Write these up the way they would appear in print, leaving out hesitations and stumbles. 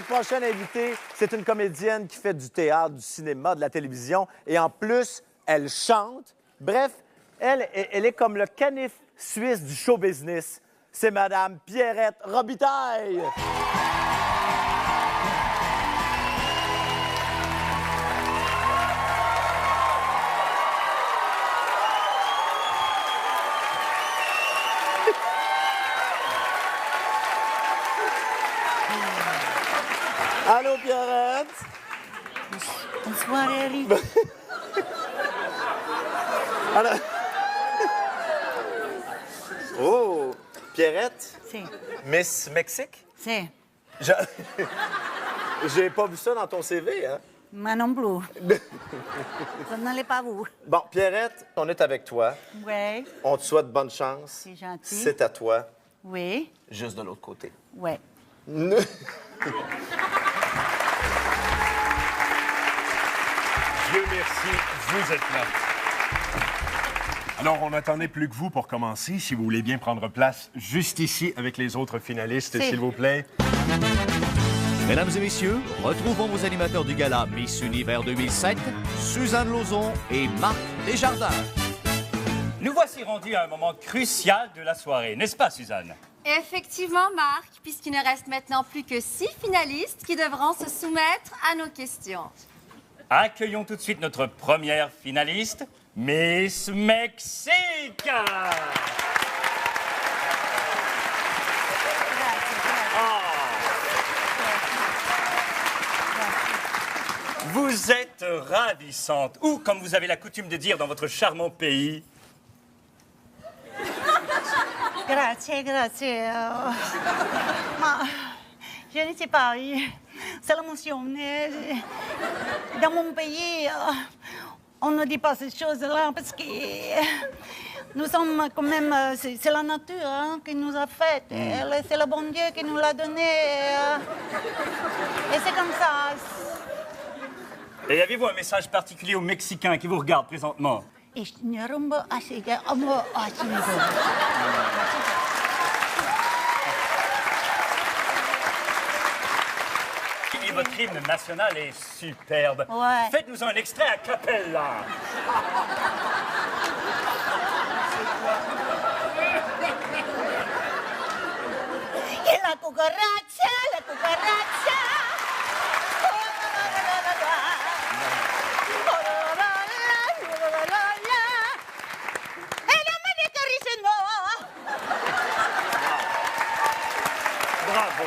Notre prochaine invitée, c'est une comédienne qui fait du théâtre, du cinéma, de la télévision et en plus, elle chante. Bref, elle est comme le canif suisse du show business. C'est Madame Pierrette Robitaille. Allô, Pierrette? Bonsoir, Eric. Alors... Oh, Pierrette? Si. Miss Mexique? Si. J'ai pas vu ça dans ton CV, hein? Moi non plus. Ça n'allait pas vous. Bon, Pierrette, on est avec toi. Oui. On te souhaite bonne chance. C'est gentil. C'est à toi. Oui. Juste de l'autre côté. Oui. Dieu merci, vous êtes là. Alors, on n'attendait plus que vous pour commencer. Si vous voulez bien prendre place juste ici avec les autres finalistes, s'il vous plaît. Mesdames et messieurs, retrouvons vos animateurs du gala Miss Univers 2007, Suzanne Lauzon et Marc Desjardins. Nous voici rendus à un moment crucial de la soirée, n'est-ce pas, Suzanne? Effectivement, Marc, puisqu'il ne reste maintenant plus que 6 finalistes qui devront se soumettre à nos questions. Accueillons tout de suite notre première finaliste, Miss Mexique! Vous êtes ravissante, ou comme vous avez la coutume de dire dans votre charmant pays... Grazie, grazie. Ma je ne sais pas. C'est l'émotion. Dans mon pays, on ne dit pas ces choses-là parce que nous sommes quand même... C'est la nature hein, qui nous a fait. C'est le bon Dieu qui nous l'a donné. Et c'est comme ça. Et avez-vous un message particulier aux Mexicains qui vous regardent présentement? Et votre hymne national est superbe. Ouais. Faites-nous un extrait a cappella. Et la cucaracha, la cucaracha. Bravo.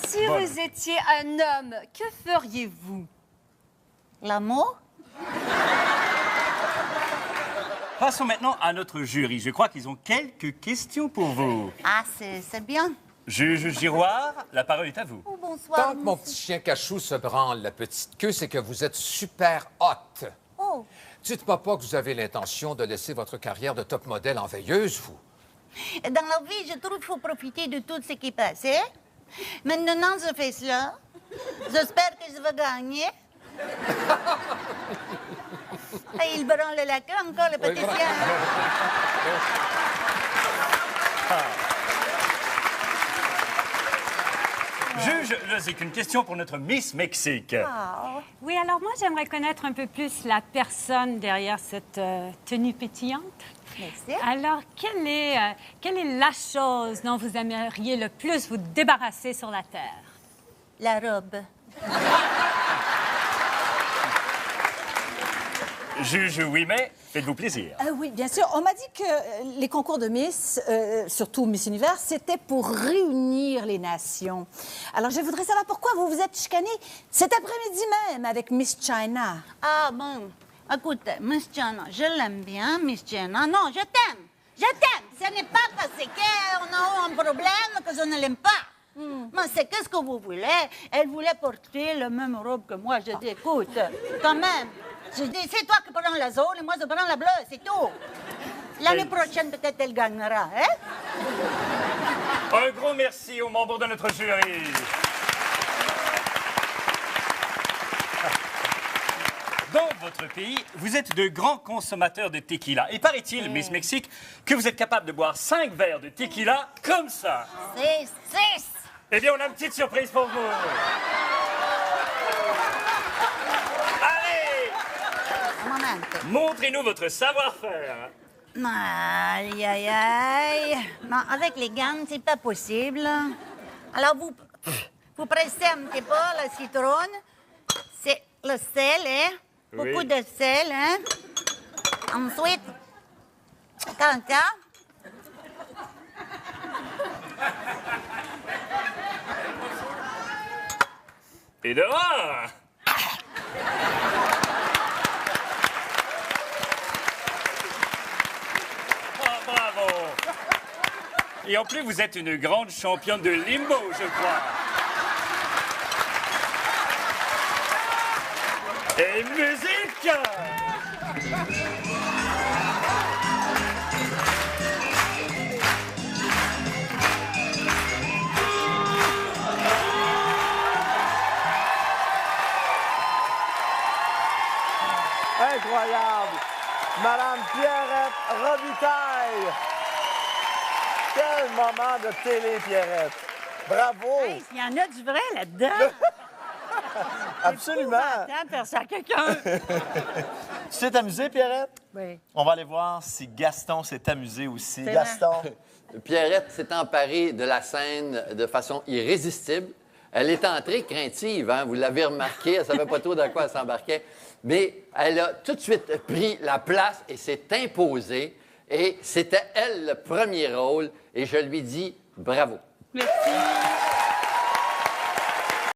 Si vous étiez un homme, que feriez-vous? L'amour? Passons maintenant à notre jury. Je crois qu'ils ont quelques questions pour vous. Ah, c'est bien. Juge Giroir, la parole est à vous. Oh, bonsoir. Tant que mon petit chien cachou se branle la petite queue, c'est que vous êtes super hot. Oh. Dites-moi pas que vous avez l'intention de laisser votre carrière de top modèle en veilleuse, vous. Dans la vie, je trouve qu'il faut profiter de tout ce qui passe. Hein? Maintenant, je fais cela. J'espère que je vais gagner. Et il branle la queue encore, le petit chien. Juge Lezic, une question pour notre Miss Mexique. Oui, alors moi, j'aimerais connaître un peu plus la personne derrière cette tenue pétillante. Merci. Alors, quelle est la chose dont vous aimeriez le plus vous débarrasser sur la Terre? La robe. Juge Ouimet, faites-vous plaisir. Oui, bien sûr. On m'a dit que les concours de Miss, surtout Miss Univers, c'était pour réunir les nations. Alors, je voudrais savoir pourquoi vous vous êtes chicanés cet après-midi même avec Miss China. Ah, bon. Écoute, Miss China, je l'aime bien, Miss China. Non, je t'aime. Je t'aime. Ce n'est pas parce qu'on a eu un problème que je ne l'aime pas. Mais c'est qu'est-ce que vous voulez? Elle voulait porter la même robe que moi. Je dis, écoute, quand même. Je dis, c'est toi qui prends la jaune et moi je prends la bleue, c'est tout. L'année prochaine, peut-être, elle gagnera, hein? Un gros merci aux membres de notre jury. dans votre pays, vous êtes de grands consommateurs de tequila. Et paraît-il, Miss Mexique, que vous êtes capable de boire 5 verres de tequila comme ça. 6. Eh bien, on a une petite surprise pour vous. Allez, Un moment. montrez-nous votre savoir-faire. Aïe, aïe, aïe. Non, avec les gants, c'est pas possible. Alors, vous pressez un petit peu la citronne. C'est le sel, hein? Oui. Beaucoup de sel, hein? Ensuite, comme ça. Et dehors. Oh, bravo. Et en plus, vous êtes une grande championne de limbo, je crois. Et musique! Incroyable! Madame Pierrette Robitaille! Quel moment de télé, Pierrette! Bravo! Il y en a du vrai là-dedans. Absolument! Attends, faire ça à quelqu'un. Tu t'es amusé, Pierrette? Oui. On va aller voir si Gaston s'est amusé aussi. Gaston! Pierrette s'est emparée de la scène de façon irrésistible. Elle est entrée craintive, hein? Vous l'avez remarqué, elle ne savait pas trop dans quoi elle s'embarquait. Mais elle a tout de suite pris la place et s'est imposée. Et c'était elle le premier rôle. Et je lui dis bravo. Merci.